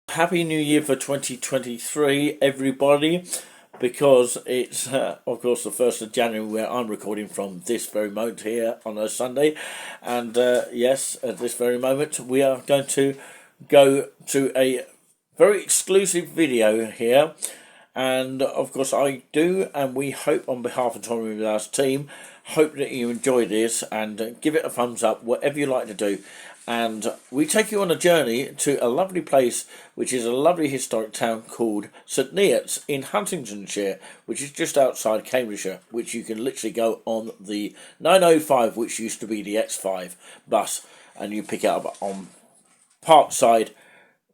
Happy New Year for 2023, everybody, because it's, of course, the 1st of January where I'm recording from this very moment here on a Sunday. And yes, at this very moment, we are going to go to a very exclusive video here. And, of course, I do, and we hope on behalf of Tommy with our team, hope that you enjoy this and give it a thumbs up, whatever you like to do. And we take you on a journey to a lovely place, which is a lovely historic town called St Neots in Huntingshire, which is just outside Cambridgshire, which you can literally go on the 905, which used to be the X5 bus, and you pick it up on Parkside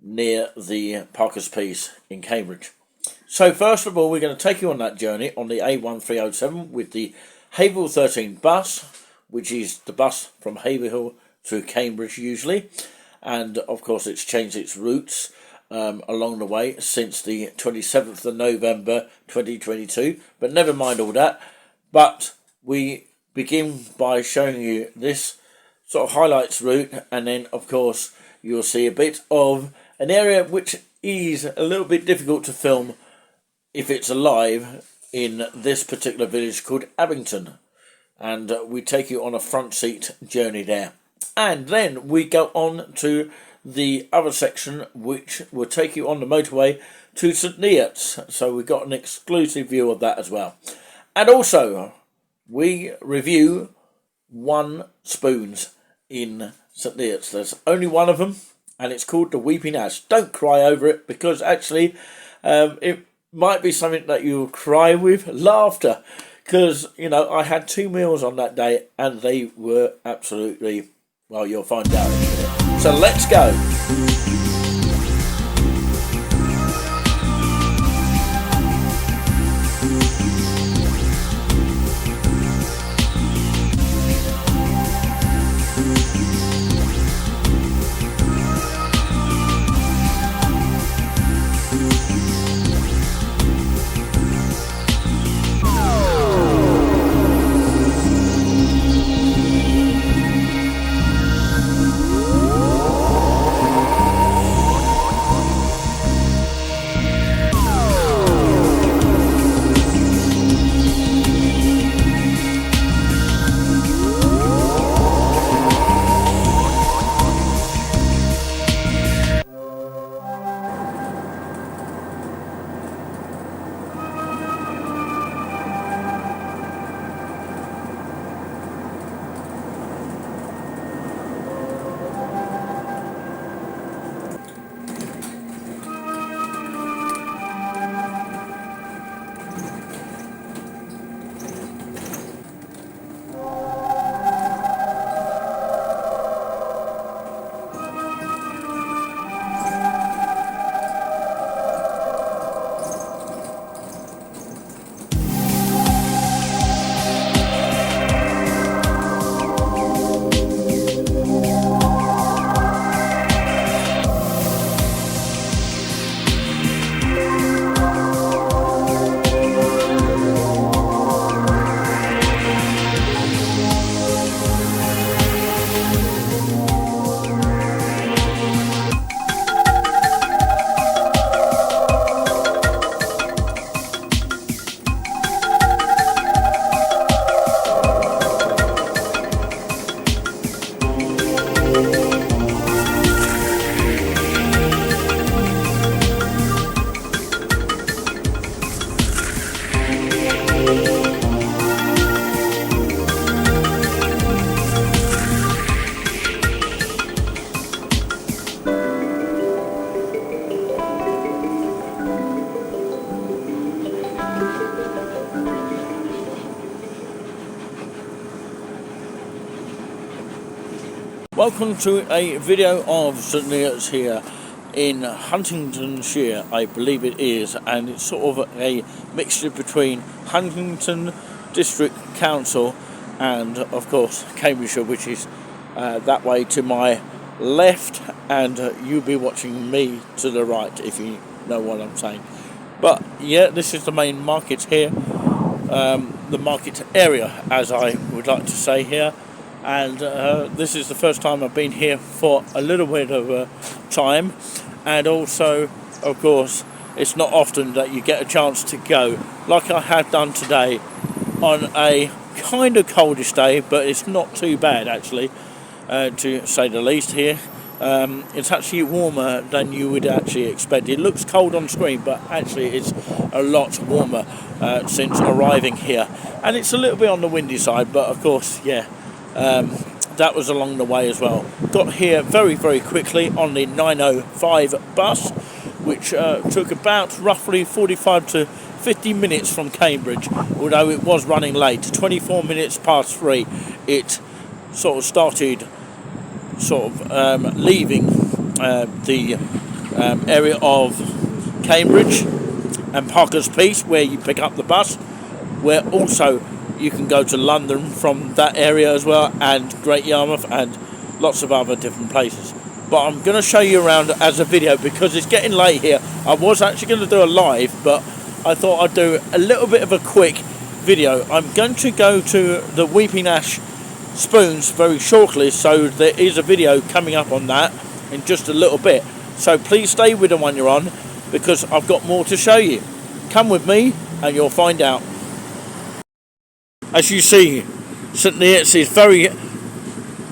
near the Parker's Piece in Cambridge. So first of all, we're going to take you on that journey on the A1307 with the Haverhill 13 bus, which is the bus from Haverhill through Cambridge usually, and of course it's changed its routes along the way since the 27th of November 2022, but never mind all that. But we begin by showing you this sort of highlights route, and then of course you'll see a bit of an area which is a little bit difficult to film if it's alive in this particular village called Abington, and we take you on a front seat journey there. And then we go on to the other section, which will take you on the motorway to St Neots. So we've got an exclusive view of that as well. And also, we review one spoons in St Neots. There's only one of them, and it's called the Weeping Ass. Don't cry over it, because actually it might be something that you'll cry with laughter. Because, you know, I had 2 meals on that day, and they were absolutely... well, you'll find out in a minute. So let's go. Welcome to a video of St Neots here in Huntingshire, I believe it is, and it's sort of a mixture between Huntington District Council and, of course, Cambridgeshire, which is that way to my left, and you'll be watching me to the right, if you know what I'm saying. But yeah, this is the main market here, the market area, as I would like to say here. And this is the first time I've been here for a little bit of time, and also, of course, it's not often that you get a chance to go, like I have done today, on a kind of coldish day, but it's not too bad actually, to say the least here. It's actually warmer than you would actually expect. It looks cold on screen, but actually it's a lot warmer since arriving here. And it's a little bit on the windy side, but of course, yeah, that was along the way as well. Got here very, very quickly on the 9:05 bus, which took about roughly 45 to 50 minutes from Cambridge, although it was running late. 24 minutes past 3, it sort of started leaving the area of Cambridge and Parker's Piece, where you pick up the bus, where also you can go to London from that area as well, and Great Yarmouth and lots of other different places. But I'm going to show you around as a video because it's getting late here. I was actually going to do a live, but I thought I'd do a little bit of a quick video. I'm going to go to the Weeping Ash Spoons very shortly, so there is a video coming up on that in just a little bit. So please stay with the one you're on, because I've got more to show you. Come with me and you'll find out. As you see, St Neots is very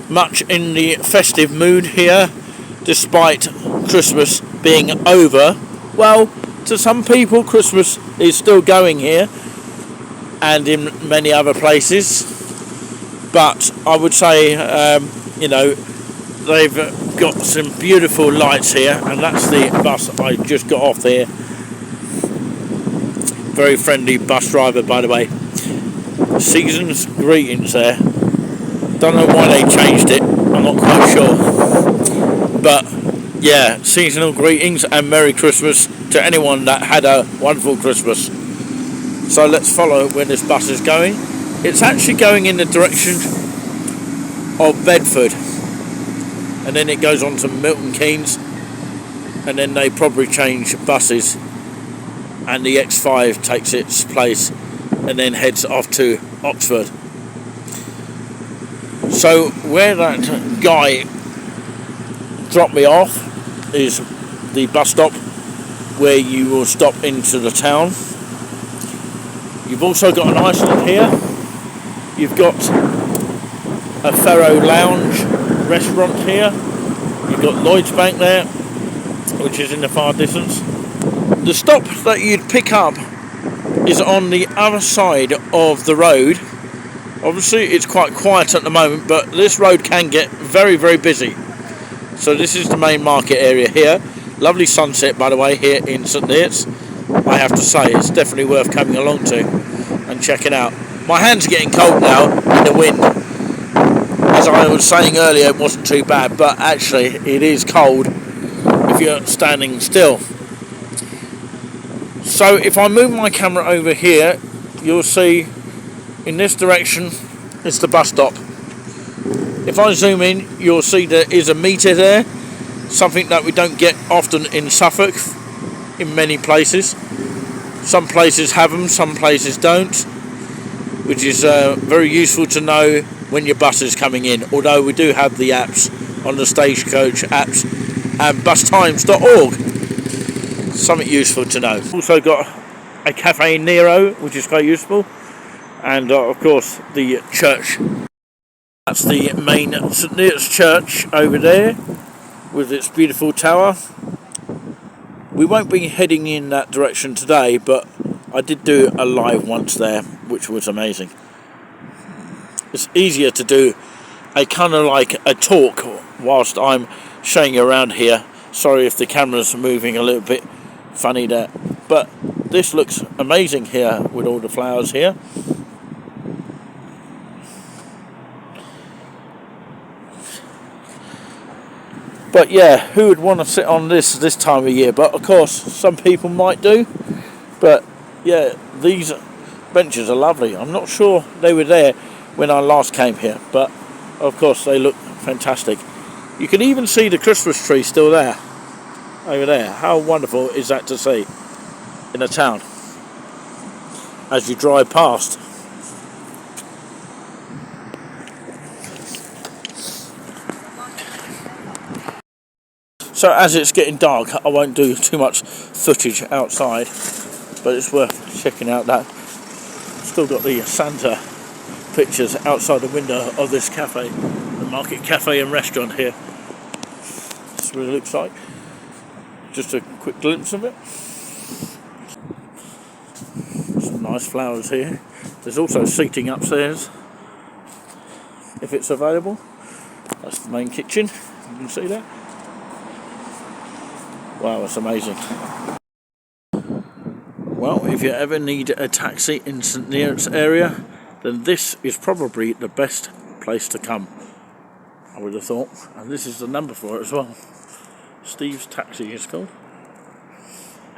much in the festive mood here, despite Christmas being over. Well, to some people Christmas is still going here and in many other places, but I would say you know, they've got some beautiful lights here, and that's the bus I just got off there. Very friendly bus driver, by the way. Season's greetings there. Don't know why they changed it, I'm not quite sure, but yeah, seasonal greetings and Merry Christmas to anyone that had a wonderful Christmas. So let's follow where this bus is going. It's actually going in the direction of Bedford, and then it goes on to Milton Keynes, and then they probably change buses and the X5 takes its place and then heads off to Oxford. So where that guy dropped me off is the bus stop where you will stop into the town. You've also got an Iceland here. You've got a Faro Lounge restaurant here. You've got Lloyd's Bank there, which is in the far distance. The stop that you'd pick up is on the other side of the road. Obviously it's quite quiet at the moment, but this road can get very, very busy. So this is the main market area here. Lovely sunset, by the way, here in St Neots. I have to say, it's definitely worth coming along to and checking out. My hands are getting cold now in the wind. As I was saying earlier, it wasn't too bad, but actually it is cold if you're standing still. So if I move my camera over here, you'll see in this direction it's the bus stop. If I zoom in, you'll see there is a meter there, something that we don't get often in Suffolk in many places. Some places have them, some places don't, which is very useful to know when your bus is coming in, although we do have the apps on the Stagecoach apps and bustimes.org. Something useful to know. Also got a Cafe Nero, which is quite useful, and of course the church. That's the main St Neots church over there with its beautiful tower. We won't be heading in that direction today, but I did do a live once there, which was amazing. It's easier to do a kind of like a talk whilst I'm showing you around here. Sorry if the camera's moving a little bit funny there, but this looks amazing here with all the flowers here. But yeah, who would want to sit on this time of year? But of course some people might do. But yeah, these benches are lovely. I'm not sure they were there when I last came here, but of course they look fantastic. You can even see the Christmas tree still there over there. How wonderful is that to see in a town as you drive past? So as it's getting dark, I won't do too much footage outside, but it's worth checking out that. Still got the Santa pictures outside the window of this cafe, the Market Cafe and Restaurant here. That's what it looks like. Just a quick glimpse of it. Some nice flowers here. There's also seating upstairs, if it's available. That's the main kitchen, you can see that. Wow, that's amazing. Well, if you ever need a taxi in St Neots area, then this is probably the best place to come, I would have thought. And this is the number for it as well. Steve's Taxi is called.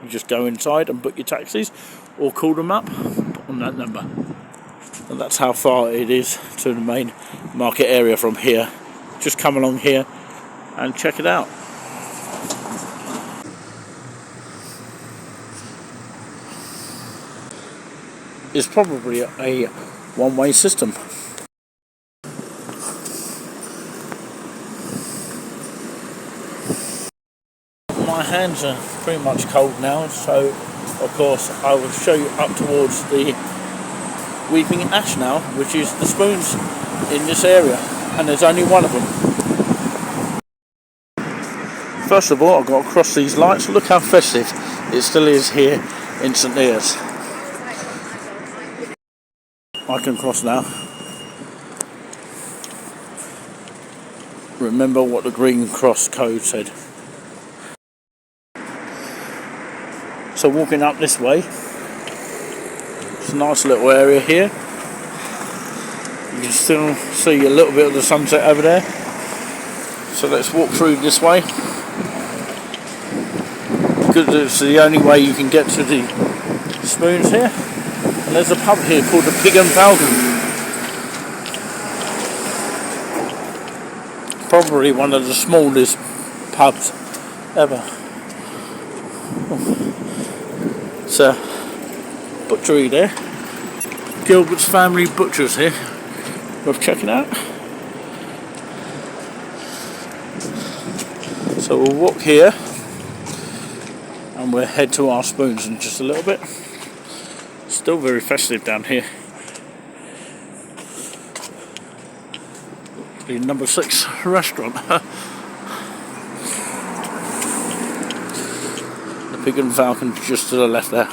You just go inside and book your taxis, or call them up on that number. And that's how far it is to the main market area from here. Just come along here and check it out. It's probably a one-way system. My hands are pretty much cold now, so of course I will show you up towards the Weeping Ash now, which is the spoons in this area, and there's only one of them. First of all, I've got to cross these lights. Look how festive it still is here in St Neots. I can cross now. Remember what the green cross code said. So walking up this way, it's a nice little area here. You can still see a little bit of the sunset over there. So let's walk through this way, because it's the only way you can get to the spoons here. And there's a pub here called the Pig and Falcon. Probably one of the smallest pubs ever. It's a butchery there. Gilbert's Family Butchers here. Worth checking out. So we'll walk here and we'll head to our spoons in just a little bit. Still very festive down here. The number 6 restaurant. The Pig and Falcon just to the left there.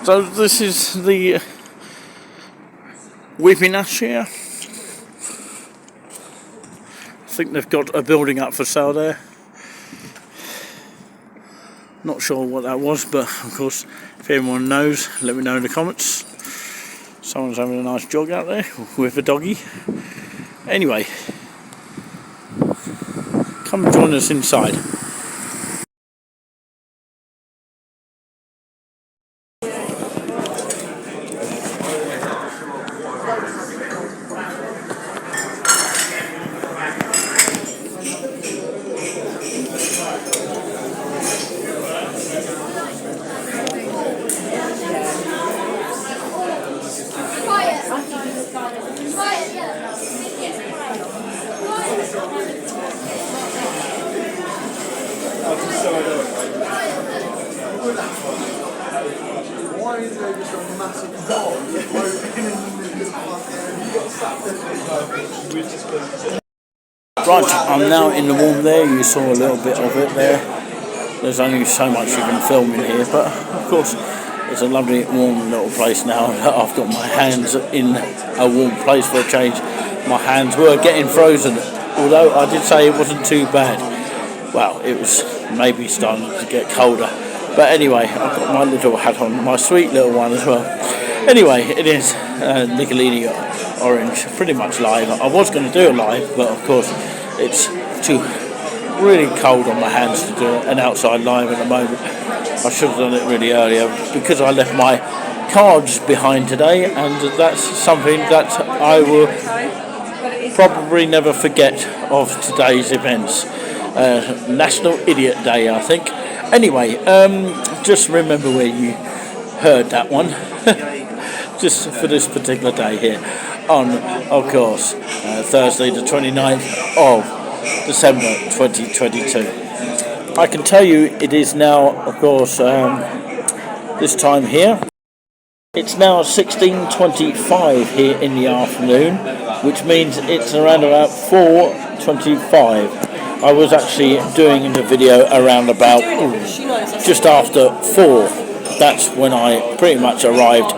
So this is the Weeping Ash here. I think they've got a building up for sale there. Not sure what that was, but of course, if anyone knows, let me know in the comments. Someone's having a nice jog out there with a doggy. Anyway, come and join us inside. Right, I'm now in the warm there. You saw a little bit of it there. There's only so much you can film in here, but of course it's a lovely warm little place now that I've got my hands in a warm place for a change. My hands were getting frozen, although I did say it wasn't too bad. Well, it was maybe starting to get colder, but anyway, I've got my little hat on, my sweet little one as well. Anyway, it is Nicolini Orange, pretty much live. I was going to do it live, but of course it's too really cold on my hands to do an outside live at the moment. I should have done it really earlier because I left my cards behind today, and that's something that I will probably never forget of today's events. National Idiot Day, I think. Anyway, just remember where you heard that one. Just for this particular day here on, of course, Thursday the 29th of December 2022. I can tell you it is now, of course, this time here. It's now 16:25 here in the afternoon, which means it's around about 4:25. I was actually doing the video around about just after 4. That's when I pretty much arrived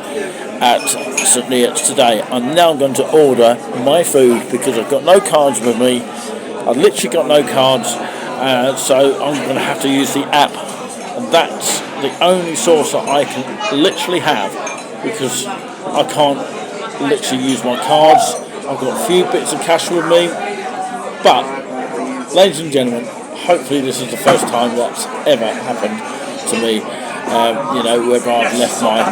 at St Neots today. I'm now going to order my food because I've got no cards with me. I've literally got no cards, so I'm going to have to use the app. And that's the only source that I can literally have, because I can't literally use my cards. I've got a few bits of cash with me, but ladies and gentlemen, hopefully this is the first time that's ever happened to me. Whether I've left my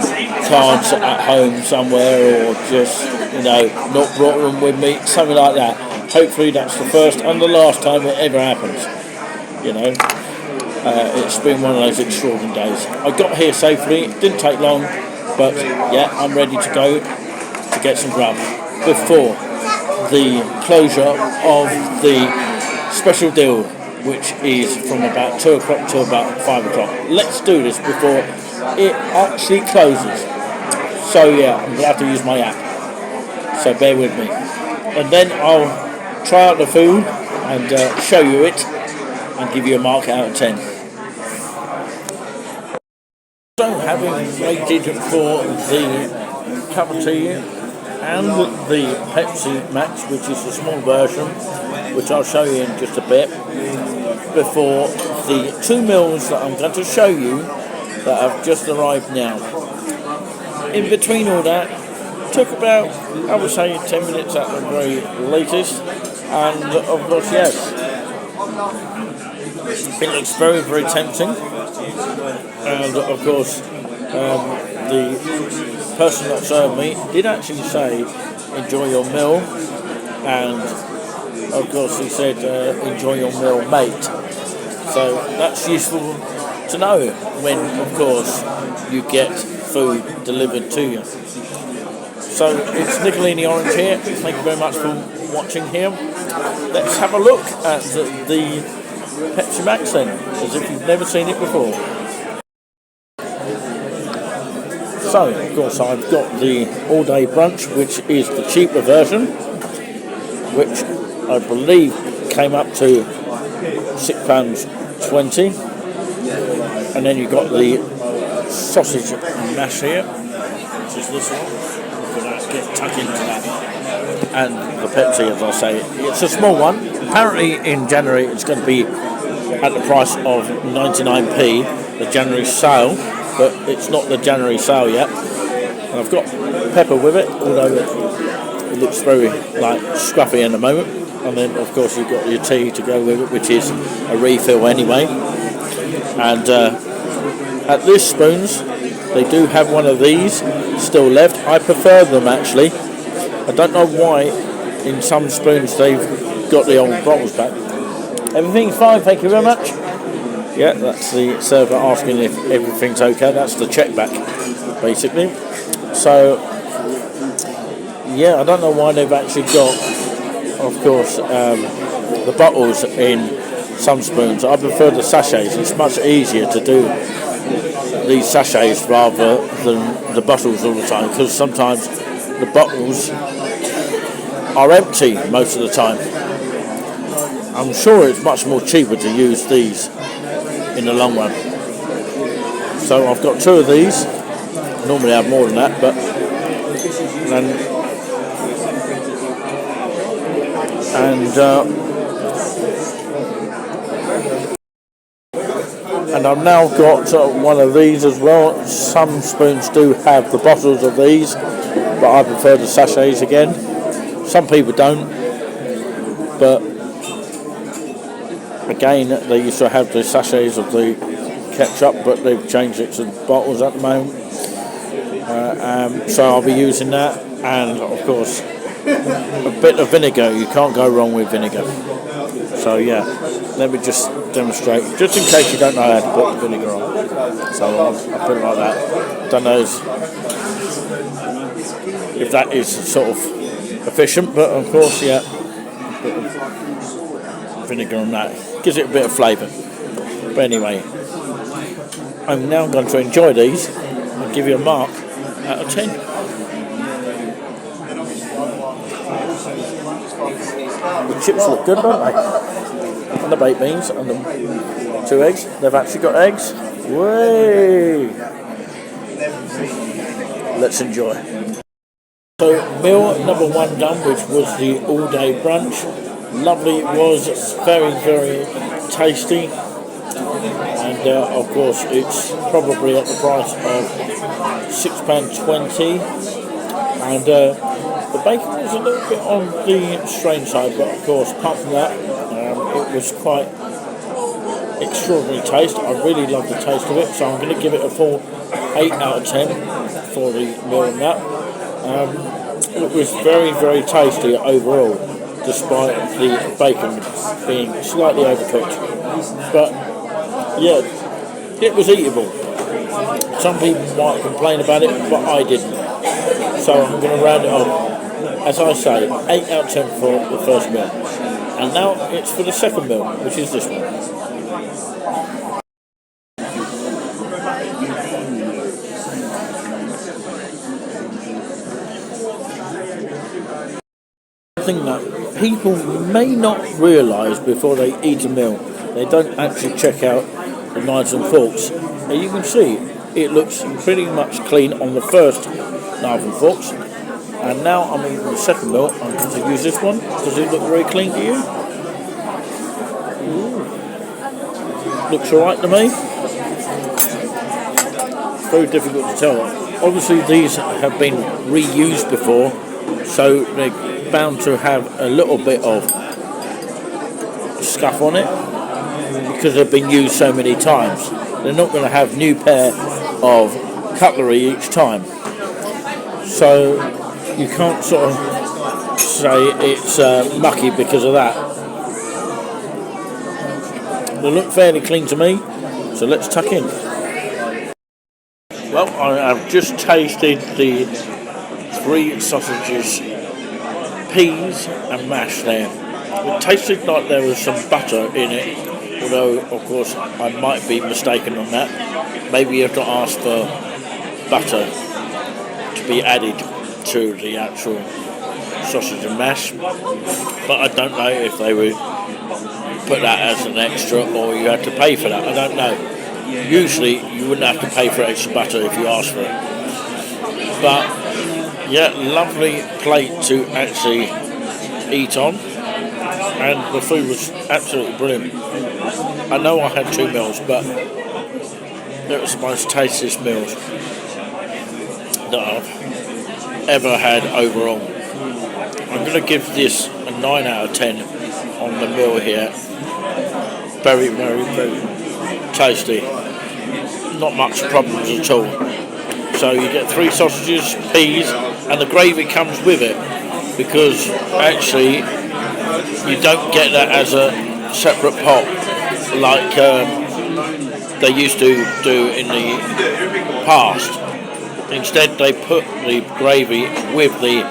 cards at home somewhere or just, not brought them with me, something like that. Hopefully that's the first and the last time it ever happens. It's been one of those extraordinary days. I got here safely, it didn't take long, but yeah, I'm ready to go to get some grub before the closure of the special deal, which is from about 2 o'clock to about 5 o'clock. Let's do this before it actually closes. So yeah, I'm going to have to use my app. So bear with me. And then I'll try out the food and show you it and give you a mark out of 10. So having waited for the cup of tea and the Pepsi Max, which is the small version, which I'll show you in just a bit, before the 2 meals that I'm going to show you that have just arrived now. In between all that, took about, I would say, 10 minutes at the very latest, and of course, yes, it looks very, very tempting, and of course, the person that served me did actually say, enjoy your meal, and of course he said, enjoy your meal, mate. So that's useful to know when, of course, you get food delivered to you. So it's Nicolini Orange here. Thank you very much for watching here. Let's have a look at the Pepsi Max then, as if you've never seen it before. So, of course, I've got the all-day brunch, which is the cheaper version, which I believe came up to £6.20, and then you've got the sausage mash here, which is this one. Look at that, get tucked into that. And the Pepsi, as I say, it's a small one. Apparently in January it's going to be at the price of 99p, the January sale, but it's not the January sale yet. And I've got pepper with it, although it looks very scruffy in the moment. And then of course you've got your tea to go with it, which is a refill anyway. And at this Spoons, they do have one of these still left. I prefer them actually. I don't know why in some Spoons they've got the old bottles back. Everything's fine, thank you very much. Yeah, that's the server asking if everything's okay. That's the check back, basically. So, yeah, I don't know why they've actually got, of course, the bottles in some Spoons. I prefer the sachets. It's much easier to do these sachets rather than the bottles all the time, because sometimes the bottles are empty most of the time. I'm sure it's much more cheaper to use these in the long run. So I've got 2 of these. Normally I have more than that, but and I've now got one of these as well. Some Spoons do have the bottles of these, but I prefer the sachets again. Some people don't, but again, they used to have the sachets of the ketchup, but they've changed it to bottles at the moment. So I'll be using that, and of course a bit of vinegar. You can't go wrong with vinegar. So yeah, let me just demonstrate, just in case you don't know how to put the vinegar on. So I'll put it like that. Don't know if that is sort of efficient, but of course, yeah, vinegar on that gives it a bit of flavour. But anyway, I'm now going to enjoy these and give you a mark out of 10. The chips look good, don't they? And the baked beans and the 2 eggs. They've actually got eggs. Way! Let's enjoy. So meal number 1 done, which was the all-day brunch. Lovely, it was very, very tasty. And of course it's probably at the price of £6.20. And the bacon was a little bit on the strange side, but of course apart from that it was quite extraordinary taste. I really love the taste of it, so I'm going to give it a full 8 out of 10 for the meal and that. It was very, very tasty overall, despite the bacon being slightly overcooked. But yeah, it was eatable. Some people might complain about it, but I didn't. So I'm going to round it off, as I say, 8 out of 10 for the first meal. And now it's for the second meal, which is this one. Thing that people may not realise before they eat a meal, they don't actually check out the knives and forks. And you can see it looks pretty much clean on the first knife and forks, and now I'm eating the second meal. I'm going to use this one. Does it look very clean to you? Ooh. Looks alright to me. It's very difficult to tell. Obviously these have been reused before, so they're bound to have a little bit of scuff on it because they've been used so many times. They're not going to have new pair of cutlery each time, so you can't sort of say it's mucky because of that. They look fairly clean to me, so let's tuck in. Well, I have just tasted the 3 sausages, peas and mash there. It tasted like there was some butter in it, although of course I might be mistaken on that. Maybe you have to ask for butter to be added to the actual sausage and mash, but I don't know if they would put that as an extra or you had to pay for that. I don't know. Usually you wouldn't have to pay for extra butter if you asked for it. But yeah, lovely plate to actually eat on, and the food was absolutely brilliant. I know I had 2 meals, but it was the most tastiest meals that I've ever had overall. I'm going to give this a 9 out of 10 on the meal here. Very, very, very tasty. Not much problems at all. So you get 3 sausages, peas, and the gravy comes with it, because actually you don't get that as a separate pot like they used to do in the past. Instead they put the gravy with the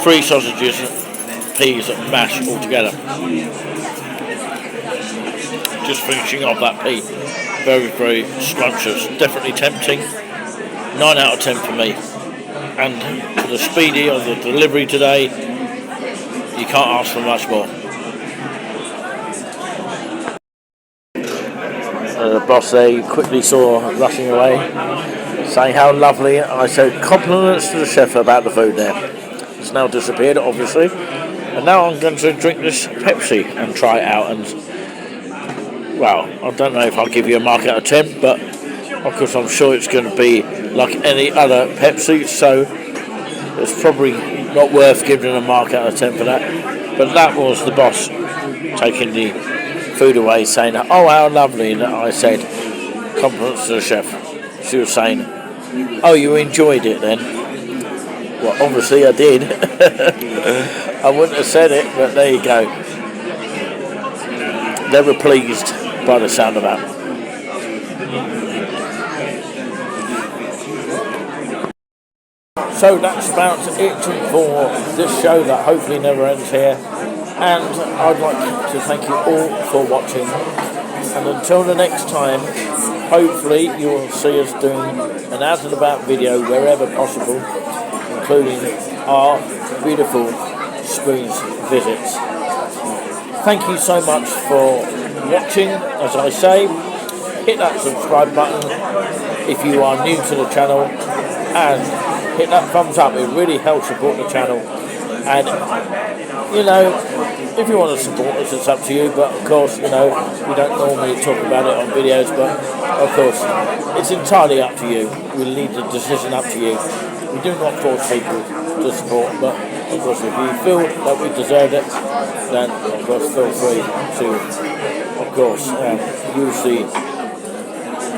3 sausages, peas and mash all together. Just finishing off that pea. Very, very scrumptious. Definitely tempting. 9 out of 10 for me. And for the speedy of the delivery today, you can't ask for much more. The boss there you quickly saw rushing away, saying how lovely. I said compliments to the chef about the food there. It's now disappeared, obviously. And now I'm going to drink this Pepsi and try it out. And well, I don't know if I'll give you a mark out of 10, but of course I'm sure it's going to be like any other Pepsi, so it's probably not worth giving a mark out of 10 for that. But that was the boss taking the food away, saying, oh how lovely. And I said compliments to the chef. She was saying, oh you enjoyed it then? Well obviously I did. I wouldn't have said it, but there you go. they were pleased by the sound of that. So that's about it for this show that hopefully never ends here. And I'd like to thank you all for watching. And until the next time, hopefully you will see us doing an out and about video wherever possible, including our beautiful Spoons visits. Thank you so much for watching. As I say, hit that subscribe button if you are new to the channel, and hit that thumbs up. It really helps support the channel. And you know, if you want to support us, it's up to you, but of course, you know, we don't normally talk about it on videos, but of course it's entirely up to you. We'll leave the decision up to you. We do not force people to support, but of course if you feel that we deserve it, then of course feel free to, of course, use the,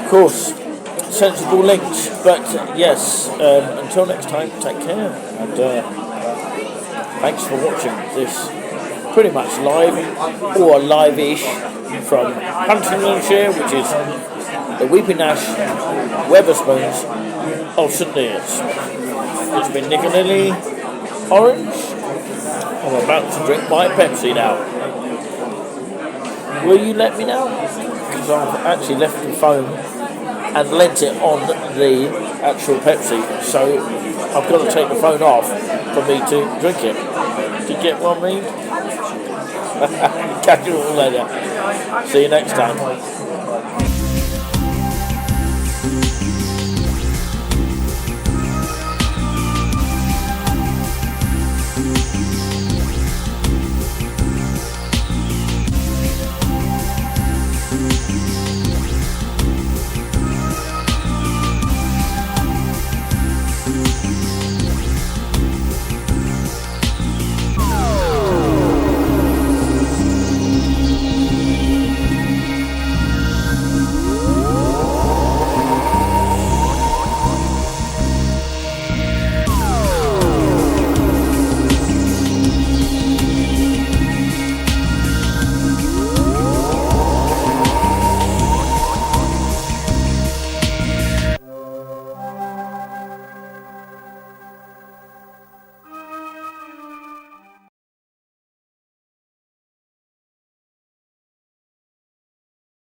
of course, sensible links. But yes, until next time, take care, and thanks for watching this pretty much live, or live-ish, from Huntingshire, which is the Weeping Ash Weatherspoons of St Neots. It's been Nick-a-Lily Orange. I'm about to drink my Pepsi now. Will you let me now? Because I've actually left the phone and lent it on the actual Pepsi, so I've got to take the phone off for me to drink it. Do you get what I mean? Catch you all later. See you next time.